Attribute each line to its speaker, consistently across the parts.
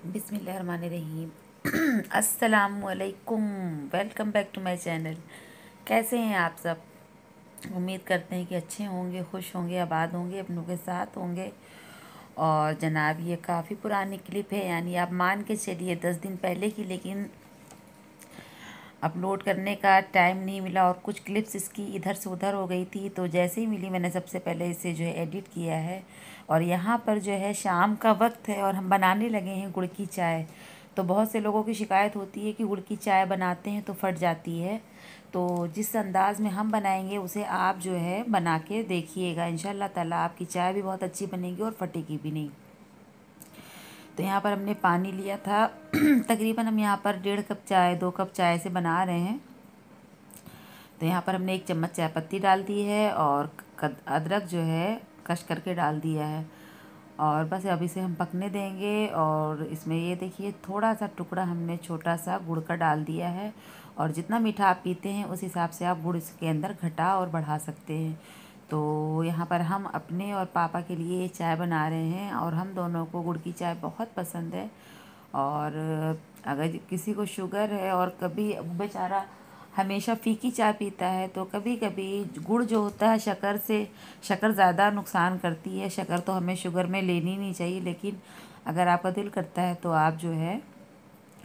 Speaker 1: बिस्मिल्लाहिर्रहमानिर्रहीम अस्सलामुअलैकुम। Welcome back to my channel. कैसे हैं आप सब? उम्मीद करते हैं कि अच्छे होंगे, खुश होंगे, आबाद होंगे, अपनों के साथ होंगे। और जनाब, ये काफ़ी पुरानी क्लिप है, यानी आप मान के चलिए 10 दिन पहले की, लेकिन अपलोड करने का टाइम नहीं मिला और कुछ क्लिप्स इसकी इधर से उधर हो गई थी। तो जैसे ही मिली मैंने सबसे पहले इसे जो है एडिट किया है। और यहाँ पर जो है शाम का वक्त है और हम बनाने लगे हैं गुड़ की चाय। तो बहुत से लोगों की शिकायत होती है कि गुड़ की चाय बनाते हैं तो फट जाती है। तो जिस अंदाज़ में हम बनाएंगे उसे आप जो है बना के देखिएगा। इंशाल्लाह ताला आपकी चाय भी बहुत अच्छी बनेगी और फटेगी भी नहीं। तो यहाँ पर हमने पानी लिया था तकरीबन हम यहाँ पर 1.5 कप चाय 2 कप चाय से बना रहे हैं। तो यहाँ पर हमने 1 चम्मच चाय पत्ती डाल दी है और अदरक जो है कश करके डाल दिया है। और बस अब इसे हम पकने देंगे। और इसमें ये देखिए थोड़ा सा टुकड़ा हमने छोटा सा गुड़ का डाल दिया है। और जितना मीठा आप पीते हैं उस हिसाब से आप गुड़ इसके अंदर घटा और बढ़ा सकते हैं। तो यहाँ पर हम अपने और पापा के लिए चाय बना रहे हैं और हम दोनों को गुड़ की चाय बहुत पसंद है। और अगर किसी को शुगर है और कभी बेचारा हमेशा फीकी चाय पीता है, तो कभी कभी गुड़ जो होता है शक्कर ज़्यादा नुकसान करती है। शक्कर तो हमें शुगर में लेनी नहीं चाहिए, लेकिन अगर आपका दिल करता है तो आप जो है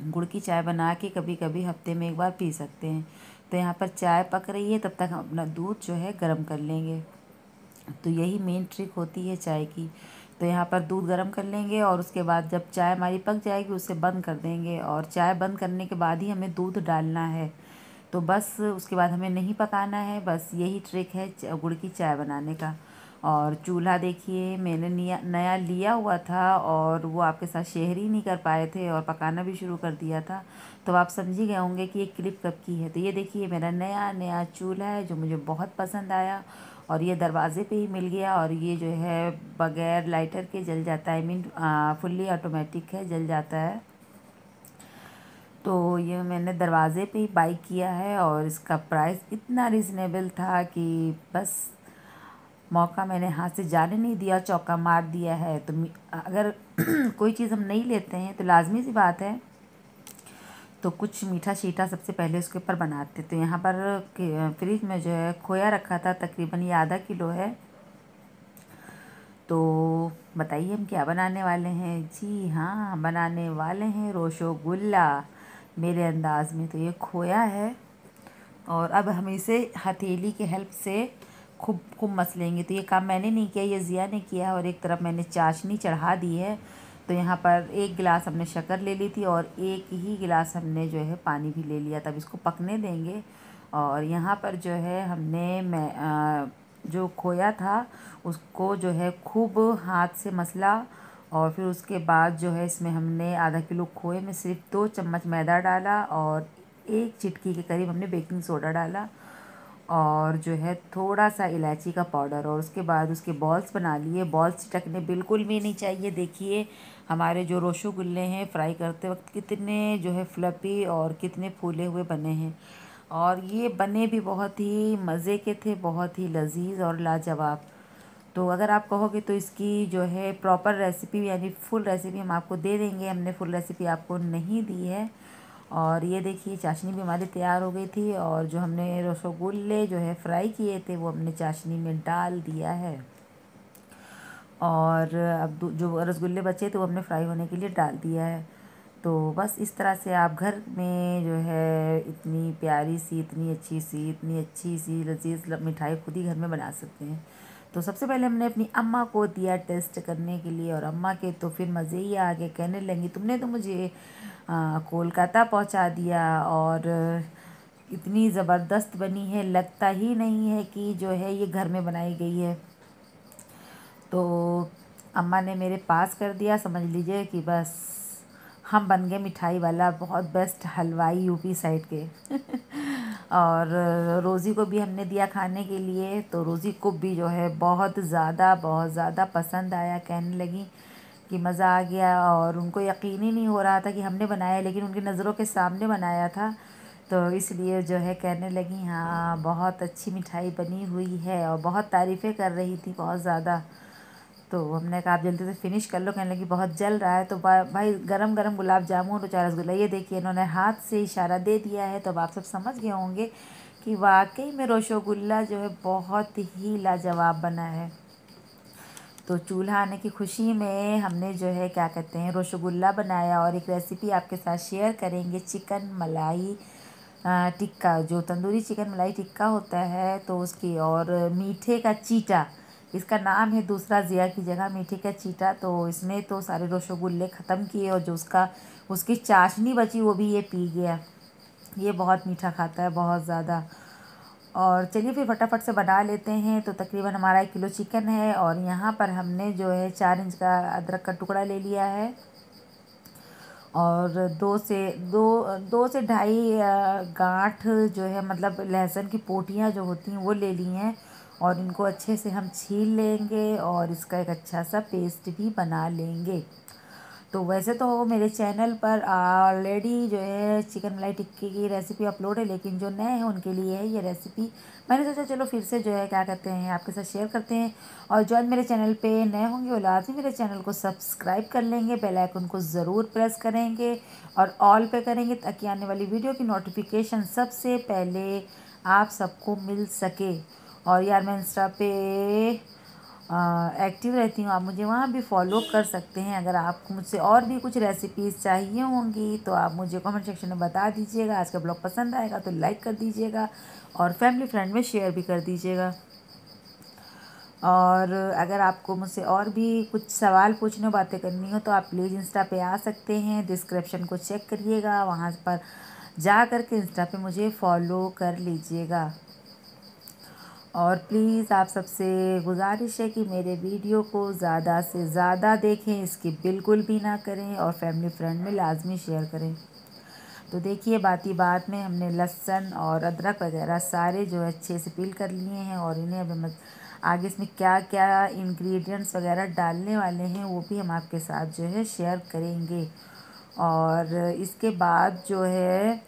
Speaker 1: गुड़ की चाय बना के कभी कभी हफ्ते में 1 बार पी सकते हैं। तो यहाँ पर चाय पक रही है, तब तक हम अपना दूध जो है गर्म कर लेंगे। तो यही मेन ट्रिक होती है चाय की। तो यहाँ पर दूध गर्म कर लेंगे और उसके बाद जब चाय हमारी पक जाएगी उसे बंद कर देंगे। और चाय बंद करने के बाद ही हमें दूध डालना है। तो बस उसके बाद हमें नहीं पकाना है। बस यही ट्रिक है गुड़ की चाय बनाने का। और चूल्हा देखिए मैंने नया लिया हुआ था और वो आपके साथ शेयर ही नहीं कर पाए थे और पकाना भी शुरू कर दिया था। तो आप समझ ही गए होंगे कि ये क्लिप कब की है। तो ये देखिए मेरा नया नया चूल्हा है जो मुझे बहुत पसंद आया। और ये दरवाज़े पे ही मिल गया और ये जो है बगैर लाइटर के जल जाता है। आई मीन फुल्ली ऑटोमेटिक है, जल जाता है। तो ये मैंने दरवाज़े पे ही बाई किया है और इसका प्राइस इतना रिजनेबल था कि बस मौका मैंने हाथ से जाने नहीं दिया, चौका मार दिया है। तो अगर कोई चीज़ हम नहीं लेते हैं तो लाजमी सी बात है तो कुछ मीठा शीठा सबसे पहले उसके ऊपर बनाते। तो यहाँ पर फ्रिज में जो है खोया रखा था, तकरीबन ये आधा किलो है। तो बताइए हम क्या बनाने वाले हैं? जी हाँ, हम बनाने वाले हैं रसगुल्ला मेरे अंदाज में। तो ये खोया है और अब हम इसे हथेली के हेल्प से खूब खूब मसलेंगे। तो ये काम मैंने नहीं किया, ये ज़िया ने किया है। और एक तरफ मैंने चाशनी चढ़ा दी है। तो यहाँ पर 1 गिलास हमने शक्कर ले ली थी और 1 ही गिलास हमने जो है पानी भी ले लिया। तब इसको पकने देंगे। और यहाँ पर जो है हमने जो खोया था उसको जो है खूब हाथ से मसला। और फिर उसके बाद जो है इसमें हमने आधा किलो खोए में सिर्फ 2 चम्मच मैदा डाला और 1 चिटकी के करीब हमने बेकिंग सोडा डाला और जो है थोड़ा सा इलायची का पाउडर। और उसके बाद उसके बॉल्स बना लिए। बॉल्स चिटकने बिल्कुल भी नहीं चाहिए। देखिए हमारे जो रसगुल्ले हैं फ्राई करते वक्त कितने जो है फ्लपी और कितने फूले हुए बने हैं। और ये बने भी बहुत ही मज़े के थे, बहुत ही लजीज और लाजवाब। तो अगर आप कहोगे तो इसकी जो है प्रॉपर रेसिपी यानी फुल रेसिपी हम आपको दे देंगे। हमने फुल रेसिपी आपको नहीं दी है। और ये देखिए चाशनी भी हमारी तैयार हो गई थी और जो हमने रसगुल्ले जो है फ्राई किए थे वो हमने चाशनी में डाल दिया है। और अब जो रसगुल्ले बचे थे वो हमने फ्राई होने के लिए डाल दिया है। तो बस इस तरह से आप घर में जो है इतनी प्यारी सी, इतनी अच्छी सी लजीज मिठाई खुद ही घर में बना सकते हैं। तो सबसे पहले हमने अपनी अम्मा को दिया टेस्ट करने के लिए और अम्मा के तो फिर मज़े ही आ गए। कहने लगी तुमने तो मुझे कोलकाता पहुंचा दिया और इतनी ज़बरदस्त बनी है, लगता ही नहीं है कि जो है ये घर में बनाई गई है। तो अम्मा ने मेरे पास कर दिया, समझ लीजिए कि बस हम बन गए मिठाई वाला बहुत बेस्ट हलवाई यूपी साइड के और रोज़ी को भी हमने दिया खाने के लिए। तो रोज़ी को भी जो है बहुत ज़्यादा पसंद आया। कहने लगी कि मज़ा आ गया और उनको यकीन ही नहीं हो रहा था कि हमने बनाया, लेकिन उनकी नज़रों के सामने बनाया था। तो इसलिए जो है कहने लगी हाँ बहुत अच्छी मिठाई बनी हुई है और बहुत तारीफ़ें कर रही थी बहुत ज़्यादा। तो हमने कहा आप जल्दी से फिनिश कर लो। कहने लगी बहुत जल रहा है। तो भाई गरम गरम गुलाब जामुन और 4 रसगुल्ला, ये देखिए इन्होंने हाथ से इशारा दे दिया है। तो अब आप सब समझ गए होंगे कि वाकई में रसगुल्ला जो है बहुत ही लाजवाब बना है। तो चूल्हा आने की खुशी में हमने जो है क्या कहते हैं रसगुल्ला बनाया। और एक रेसिपी आपके साथ शेयर करेंगे, चिकन मलाई टिक्का, जो तंदूरी चिकन मलाई टिक्का होता है तो उसकी, और मीठे का चीटा, इसका नाम है दूसरा ज़िया की जगह मीठे का चीटा। तो इसने तो सारे रसगुल्ले ख़त्म किए और जो उसकी चाशनी बची वो भी ये पी गया। ये बहुत मीठा खाता है, बहुत ज़्यादा। और चलिए फिर फटाफट से बना लेते हैं। तो तकरीबन हमारा 1 किलो चिकन है और यहाँ पर हमने जो है 4 इंच का अदरक का टुकड़ा ले लिया है और दो से ढाई गांठ जो है मतलब लहसुन की पोटियाँ जो होती हैं वो ले ली हैं। और इनको अच्छे से हम छील लेंगे और इसका एक अच्छा सा पेस्ट भी बना लेंगे। तो वैसे तो मेरे चैनल पर ऑलरेडी जो है चिकन मलाई टिक्की की रेसिपी अपलोड है, लेकिन जो नए हैं उनके लिए है ये रेसिपी। मैंने सोचा चलो फिर से जो है क्या कहते हैं आपके साथ शेयर करते हैं। और जो आज मेरे चैनल पे नए होंगे वो लाजमी मेरे चैनल को सब्सक्राइब कर लेंगे, बेल आइकन को ज़रूर प्रेस करेंगे और ऑल पे करेंगे ताकि आने वाली वीडियो की नोटिफिकेशन सबसे पहले आप सबको मिल सके। और यार मैं इंस्टा पे एक्टिव रहती हूँ, आप मुझे वहाँ भी फॉलो कर सकते हैं। अगर आपको मुझसे और भी कुछ रेसिपीज़ चाहिए होंगी तो आप मुझे कमेंट सेक्शन में बता दीजिएगा। आज का ब्लॉग पसंद आएगा तो लाइक कर दीजिएगा और फैमिली फ्रेंड में शेयर भी कर दीजिएगा। और अगर आपको मुझसे और भी कुछ सवाल पूछने बातें करनी हो तो आप प्लीज़ इंस्टा पे आ सकते हैं, डिस्क्रिप्शन को चेक करिएगा, वहाँ पर जा कर के इंस्टा पे मुझे फॉलो कर लीजिएगा। और प्लीज़ आप सबसे गुजारिश है कि मेरे वीडियो को ज़्यादा से ज़्यादा देखें, स्किप बिल्कुल भी ना करें और फैमिली फ्रेंड में लाजमी शेयर करें। तो देखिए बात ही बात में हमने लहसुन और अदरक वगैरह सारे जो है अच्छे से पील कर लिए हैं और इन्हें अब हम आगे इसमें क्या क्या इंग्रेडिएंट्स वगैरह डालने वाले हैं वो भी हम आपके साथ जो है शेयर करेंगे। और इसके बाद जो है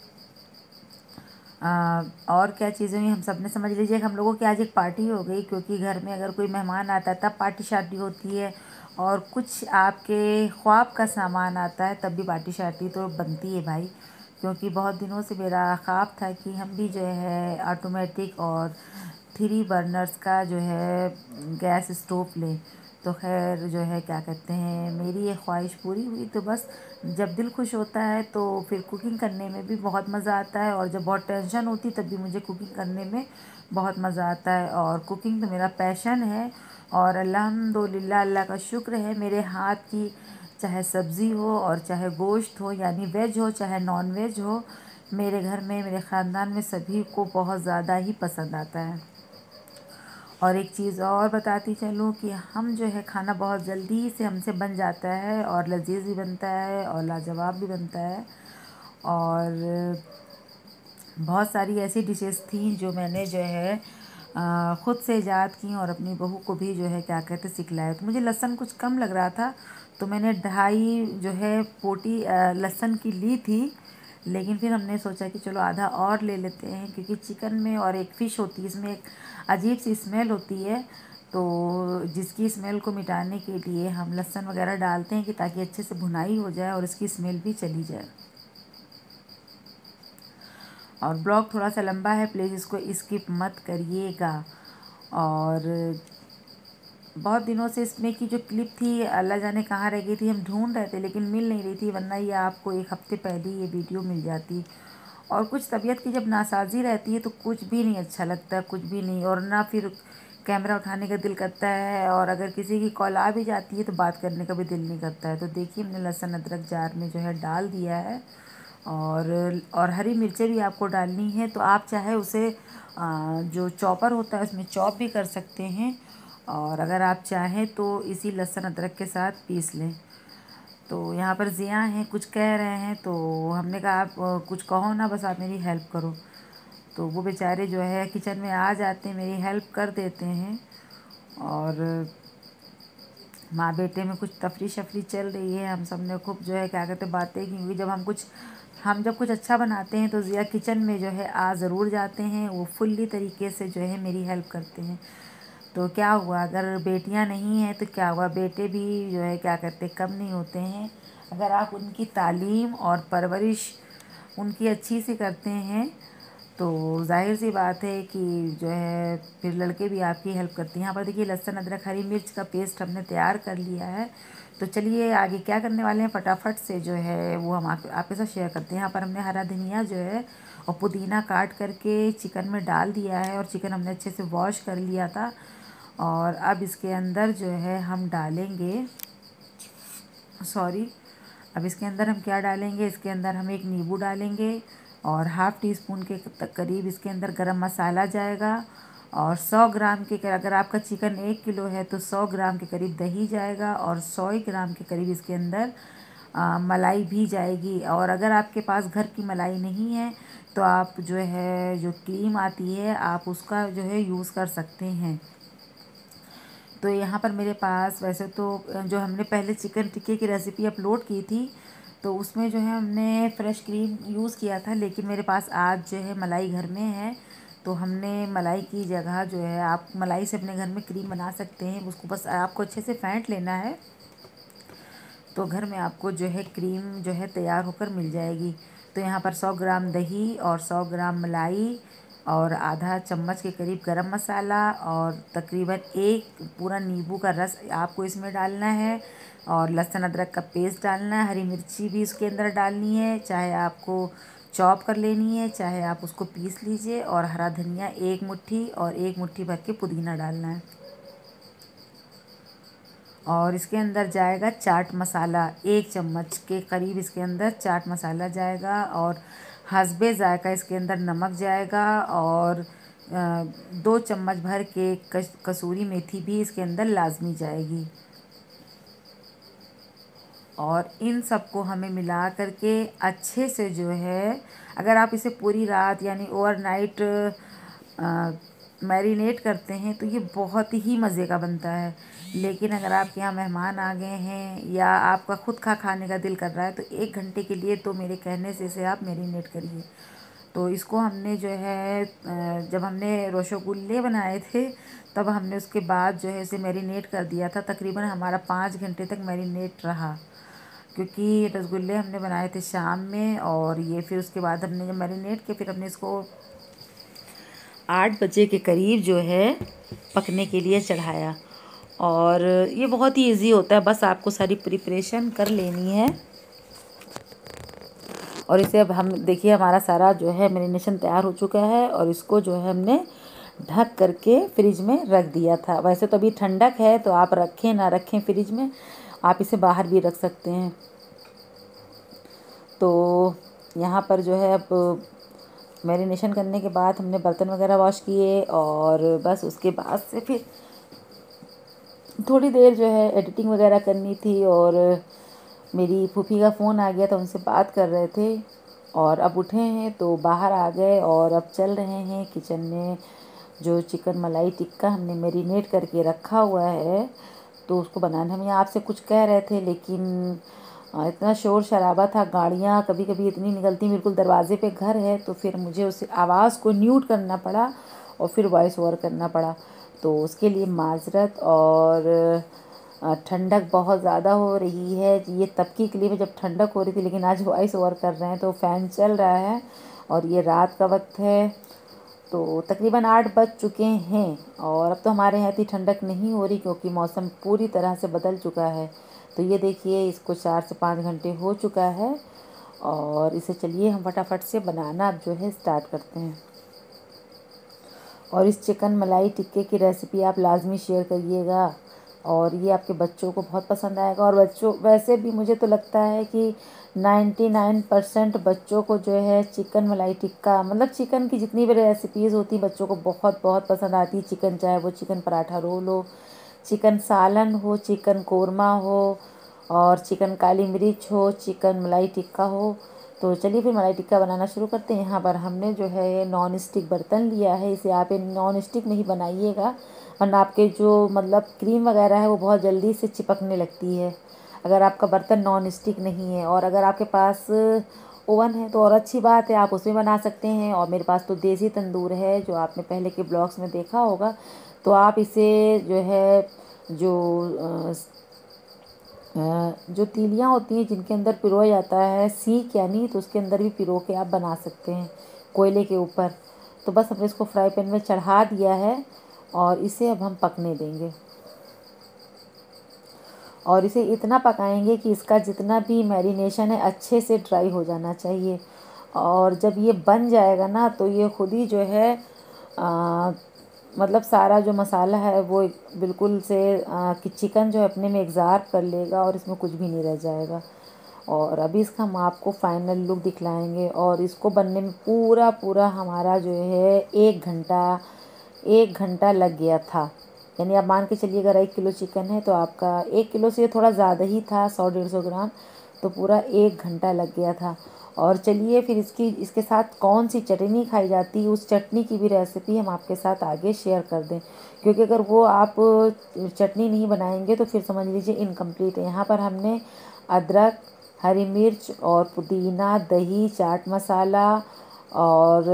Speaker 1: और क्या चीज़ें हुई हम सब ने समझ लीजिए कि हम लोगों की आज एक पार्टी हो गई, क्योंकि घर में अगर कोई मेहमान आता है तब पार्टी शार्टी होती है और कुछ आपके ख्वाब का सामान आता है तब भी पार्टी शार्टी तो बनती है भाई। क्योंकि बहुत दिनों से मेरा ख्वाब था कि हम भी जो है ऑटोमेटिक और 3 बर्नर्स का जो है गैस स्टोव लें। तो खैर जो है क्या कहते हैं मेरी ये ख्वाहिश पूरी हुई। तो बस जब दिल खुश होता है तो फिर कुकिंग करने में भी बहुत मज़ा आता है और जब बहुत टेंशन होती तब भी मुझे कुकिंग करने में बहुत मज़ा आता है। और कुकिंग तो मेरा पैशन है और अल्हम्दुलिल्लाह अल्लाह का शुक्र है मेरे हाथ की चाहे सब्ज़ी हो और चाहे गोश्त हो यानी वेज हो चाहे नॉन वेज हो, मेरे घर में मेरे ख़ानदान में सभी को बहुत ज़्यादा ही पसंद आता है। और एक चीज़ और बताती चलूँ कि हम जो है खाना बहुत जल्दी से हमसे बन जाता है और लजीज भी बनता है और लाजवाब भी बनता है। और बहुत सारी ऐसी डिशेस थी जो मैंने जो है ख़ुद से ईजाद की और अपनी बहू को भी जो है क्या कहते सिखलाया। तो मुझे लहसुन कुछ कम लग रहा था तो मैंने 2.5 जो है पोटी लहसुन की ली थी, लेकिन फिर हमने सोचा कि चलो आधा और ले लेते हैं क्योंकि चिकन में और एक फ़िश होती है इसमें एक अजीब सी स्मेल होती है। तो जिसकी स्मेल को मिटाने के लिए हम लहसुन वगैरह डालते हैं कि ताकि अच्छे से भुनाई हो जाए और इसकी स्मेल भी चली जाए। और ब्लॉग थोड़ा सा लंबा है, प्लीज़ इसको स्किप मत करिएगा। और बहुत दिनों से इसमें की जो क्लिप थी अल्लाह जाने कहाँ रह गई थी, हम ढूंढ रहे थे लेकिन मिल नहीं रही थी, वरना ये आपको 1 हफ़्ते पहले ये वीडियो मिल जाती। और कुछ तबीयत की जब नासाजी रहती है तो कुछ भी नहीं अच्छा लगता, कुछ भी नहीं, और ना फिर कैमरा उठाने का दिल करता है और अगर किसी की कॉल आ भी जाती है तो बात करने का भी दिल नहीं करता है। तो देखिए हमने लहसुन अदरक जार में जो है डाल दिया है और हरी मिर्चें भी आपको डालनी है तो आप चाहे उसे जो चॉपर होता है उसमें चॉप भी कर सकते हैं और अगर आप चाहें तो इसी लहसुन अदरक के साथ पीस लें। तो यहाँ पर ज़िया हैं कुछ कह रहे हैं तो हमने कहा आप कुछ कहो ना, बस आप मेरी हेल्प करो। तो वो बेचारे जो है किचन में आ जाते हैं, मेरी हेल्प कर देते हैं और माँ बेटे में कुछ तफरी शफरी चल रही है। हम सब ने खूब जो है क्या कहते बातें की, क्योंकि जब कुछ अच्छा बनाते हैं तो ज़िया किचन में जो है ज़रूर जाते हैं, वो फुल्ली तरीके से जो है मेरी हेल्प करते हैं। तो क्या हुआ, अगर बेटियां नहीं हैं तो क्या हुआ, बेटे भी जो है क्या करते, कम नहीं होते हैं। अगर आप उनकी तालीम और परवरिश उनकी अच्छी से करते हैं तो जाहिर सी बात है कि जो है फिर लड़के भी आपकी हेल्प करते हैं। यहाँ पर देखिए लहसुन अदरक हरी मिर्च का पेस्ट हमने तैयार कर लिया है। तो चलिए आगे क्या करने वाले हैं, फटाफट से जो है वो हम आपके साथ शेयर करते हैं। यहाँ पर हमने हरा धनिया जो है और पुदीना काट करके चिकन में डाल दिया है, और चिकन हमने अच्छे से वॉश कर लिया था। और अब इसके अंदर जो है हम डालेंगे, सॉरी, अब इसके अंदर हम क्या डालेंगे, इसके अंदर हम एक नींबू डालेंगे और हाफ़ टी स्पून के करीब इसके अंदर गरम मसाला जाएगा। और 100 ग्राम के, अगर आपका चिकन 1 किलो है तो 100 ग्राम के करीब दही जाएगा, और 100 ग्राम के करीब इसके अंदर मलाई भी जाएगी। और अगर आपके पास घर की मलाई नहीं है तो आप जो है जो क्रीम आती है आप उसका जो है यूज़ कर सकते हैं। तो यहाँ पर मेरे पास वैसे तो जो हमने पहले चिकन टिक्के की रेसिपी अपलोड की थी तो उसमें जो है हमने फ्रेश क्रीम यूज़ किया था, लेकिन मेरे पास आज जो है मलाई घर में है तो हमने मलाई की जगह जो है, आप मलाई से अपने घर में क्रीम बना सकते हैं। उसको बस आपको अच्छे से फेंट लेना है तो घर में आपको जो है क्रीम जो है तैयार होकर मिल जाएगी। तो यहाँ पर 100 ग्राम दही और 100 ग्राम मलाई और आधा चम्मच के करीब गरम मसाला और तकरीबन एक पूरा नींबू का रस आपको इसमें डालना है, और लहसुन अदरक का पेस्ट डालना है। हरी मिर्ची भी इसके अंदर डालनी है, चाहे आपको चॉप कर लेनी है चाहे आप उसको पीस लीजिए, और हरा धनिया 1 मुट्ठी और 1 मुट्ठी भर के पुदीना डालना है। और इसके अंदर जाएगा चाट मसाला, 1 चम्मच के करीब इसके अंदर चाट मसाला जाएगा, और हसबे ज़ायक़ा इसके अंदर नमक जाएगा, और 2 चम्मच भर के कसूरी मेथी भी इसके अंदर लाजमी जाएगी। और इन सबको हमें मिला करके अच्छे से जो है, अगर आप इसे पूरी रात यानी ओवरनाइट मैरिनेट करते हैं तो ये बहुत ही मज़े का बनता है। लेकिन अगर आपके यहाँ मेहमान आ गए हैं या आपका खुद का खाने का दिल कर रहा है तो 1 घंटे के लिए तो मेरे कहने से इसे आप मैरिनेट करिए। तो इसको हमने जो है जब हमने रसगुल्ले बनाए थे तब हमने उसके बाद जो है इसे मैरिनेट कर दिया था। तकरीबन हमारा 5 घंटे तक मैरिनेट रहा, क्योंकि रसगुल्ले हमने बनाए थे शाम में, और ये फिर उसके बाद हमने जब मैरिनेट किया फिर हमने इसको 8 बजे के करीब जो है पकने के लिए चढ़ाया। और ये बहुत ही इजी होता है, बस आपको सारी प्रिपरेशन कर लेनी है। और इसे अब हम देखिए हमारा सारा जो है मैरिनेशन तैयार हो चुका है, और इसको जो है हमने ढक करके फ्रिज में रख दिया था। वैसे तो अभी ठंडक है तो आप रखें ना रखें फ्रिज में, आप इसे बाहर भी रख सकते हैं। तो यहाँ पर जो है अब मैरिनेशन करने के बाद हमने बर्तन वगैरह वॉश किए, और बस उसके बाद से फिर थोड़ी देर जो है एडिटिंग वगैरह करनी थी। और मेरी फूफी का फ़ोन आ गया था, उनसे बात कर रहे थे, और अब उठे हैं तो बाहर आ गए और अब चल रहे हैं किचन में। जो चिकन मलाई टिक्का हमने मैरिनेट करके रखा हुआ है तो उसको बनाने हम यहाँ आपसे कुछ कह रहे थे, लेकिन इतना शोर शराबा था, गाड़ियाँ कभी कभी इतनी निकलती, बिल्कुल दरवाजे पे घर है, तो फिर मुझे उस आवाज़ को म्यूट करना पड़ा और फिर वॉइस ओवर करना पड़ा। तो उसके लिए माजरत। और ठंडक बहुत ज़्यादा हो रही है, ये तब की क्लिप है जब ठंडक हो रही थी, लेकिन आज वॉइस ओवर कर रहे हैं तो फ़ैन चल रहा है और ये रात का वक्त है। तो तकरीबन 8 बज चुके हैं, और अब तो हमारे यहाँ इतनी ठंडक नहीं हो रही क्योंकि मौसम पूरी तरह से बदल चुका है। तो ये देखिए इसको 4 से 5 घंटे हो चुका है, और इसे चलिए हम फटाफट से बनाना अब जो है स्टार्ट करते हैं। और इस चिकन मलाई टिक्के की रेसिपी आप लाजमी शेयर करिएगा, और ये आपके बच्चों को बहुत पसंद आएगा। और बच्चों वैसे भी मुझे तो लगता है कि 99% बच्चों को जो है चिकन मलाई टिक्का, मतलब चिकन की जितनी भी रेसिपीज़ होती बच्चों को बहुत बहुत पसंद आती है। चिकन चाहे वो चिकन पराठा रोल हो, चिकन सालन हो, चिकन कोरमा हो, और चिकन काली मिर्च हो, चिकन मलाई टिक्का हो। तो चलिए फिर मलाई टिक्का बनाना शुरू करते हैं। यहाँ पर हमने जो है नॉन स्टिक बर्तन लिया है, इसे आप नॉन स्टिक में ही बनाइएगा, वरना आपके जो मतलब क्रीम वगैरह है वो बहुत जल्दी से चिपकने लगती है अगर आपका बर्तन नॉन स्टिक नहीं है। और अगर आपके पास ओवन है तो और अच्छी बात है, आप उसमें बना सकते हैं। और मेरे पास तो देसी तंदूर है जो आपने पहले के ब्लॉग्स में देखा होगा, तो आप इसे जो है जो तीलियाँ होती हैं जिनके अंदर पिरोया जाता है सीख यानी, तो उसके अंदर भी पिरो के आप बना सकते हैं कोयले के ऊपर। तो बस हमने इसको फ्राई पैन में चढ़ा दिया है और इसे अब हम पकने देंगे और इसे इतना पकाएंगे कि इसका जितना भी मैरिनेशन है अच्छे से ड्राई हो जाना चाहिए। और जब ये बन जाएगा ना तो ये खुद ही जो है मतलब सारा जो मसाला है वो बिल्कुल से कि चिकन जो है अपने में एग्ज़ॉर्ब कर लेगा और इसमें कुछ भी नहीं रह जाएगा। और अभी इसका हम आपको फाइनल लुक दिखलाएंगे। और इसको बनने में पूरा पूरा हमारा जो है 1 घंटा लग गया था। यानी आप मान के चलिए अगर 1 किलो चिकन है तो आपका 1 किलो से थोड़ा ज़्यादा ही था, 100-150 ग्राम, तो पूरा 1 घंटा लग गया था। और चलिए फिर इसके साथ कौन सी चटनी खाई जाती है उस चटनी की भी रेसिपी हम आपके साथ आगे शेयर कर दें, क्योंकि अगर वो आप चटनी नहीं बनाएंगे तो फिर समझ लीजिए इनकम्प्लीट है। यहाँ पर हमने अदरक, हरी मिर्च और पुदीना, दही, चाट मसाला और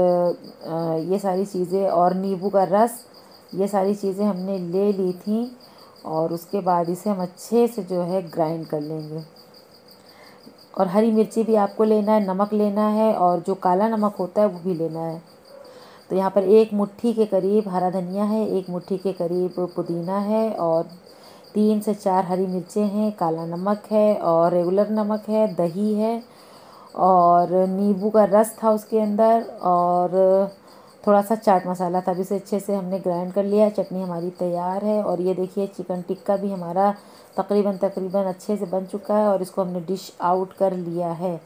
Speaker 1: ये सारी चीज़ें और नींबू का रस, ये सारी चीज़ें हमने ले ली थी। और उसके बाद इसे हम अच्छे से जो है ग्राइंड कर लेंगे। और हरी मिर्ची भी आपको लेना है, नमक लेना है और जो काला नमक होता है वो भी लेना है। तो यहाँ पर 1 मुट्ठी के करीब हरा धनिया है, 1 मुट्ठी के करीब पुदीना है और 3 से 4 हरी मिर्चें हैं, काला नमक है और रेगुलर नमक है, दही है और नींबू का रस था उसके अंदर और थोड़ा सा चाट मसाला था। इसे अच्छे से हमने ग्राइंड कर लिया है। चटनी हमारी तैयार है और ये देखिए चिकन टिक्का भी हमारा तकरीबन अच्छे से बन चुका है और इसको हमने डिश आउट कर लिया है।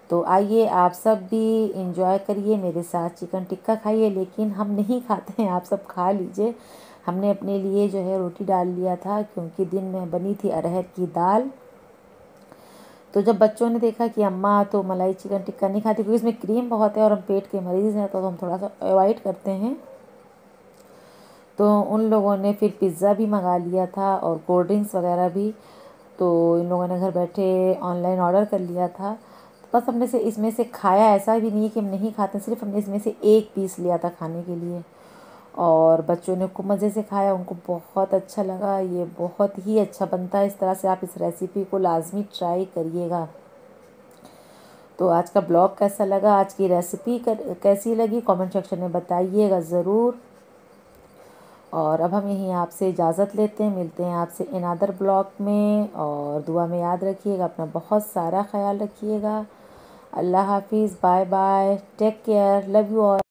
Speaker 1: तो आइए आप सब भी इंजॉय करिए मेरे साथ, चिकन टिक्का खाइए। लेकिन हम नहीं खाते हैं, आप सब खा लीजिए। हमने अपने लिए जो है रोटी डाल लिया था क्योंकि दिन में बनी थी अरहर की दाल। तो जब बच्चों ने देखा कि अम्मा तो मलाई चिकन टिक्का नहीं खाती क्योंकि इसमें क्रीम बहुत है और हम पेट के मरीज़ हैं तो हम थोड़ा सा अवॉइड करते हैं, तो उन लोगों ने फिर पिज़्ज़ा भी मंगा लिया था और कोल्ड ड्रिंक्स वगैरह भी। तो इन लोगों ने घर बैठे ऑनलाइन ऑर्डर कर लिया था। तो बस हमने से इसमें से खाया, ऐसा भी नहीं है कि हम नहीं खाते, सिर्फ हमने इसमें से 1 पीस लिया था खाने के लिए। और बच्चों ने खूब मज़े से खाया, उनको बहुत अच्छा लगा। ये बहुत ही अच्छा बनता है, इस तरह से आप इस रेसिपी को लाजमी ट्राई करिएगा। तो आज का ब्लॉग कैसा लगा, आज की रेसिपी कैसी लगी, कमेंट सेक्शन में बताइएगा ज़रूर। और अब हम यहीं आपसे इजाज़त लेते हैं, मिलते हैं आपसे इन अदर ब्लॉग में। और दुआ में याद रखिएगा, अपना बहुत सारा ख्याल रखिएगा। अल्लाह हाफिज़, bye bye, take care, love you all.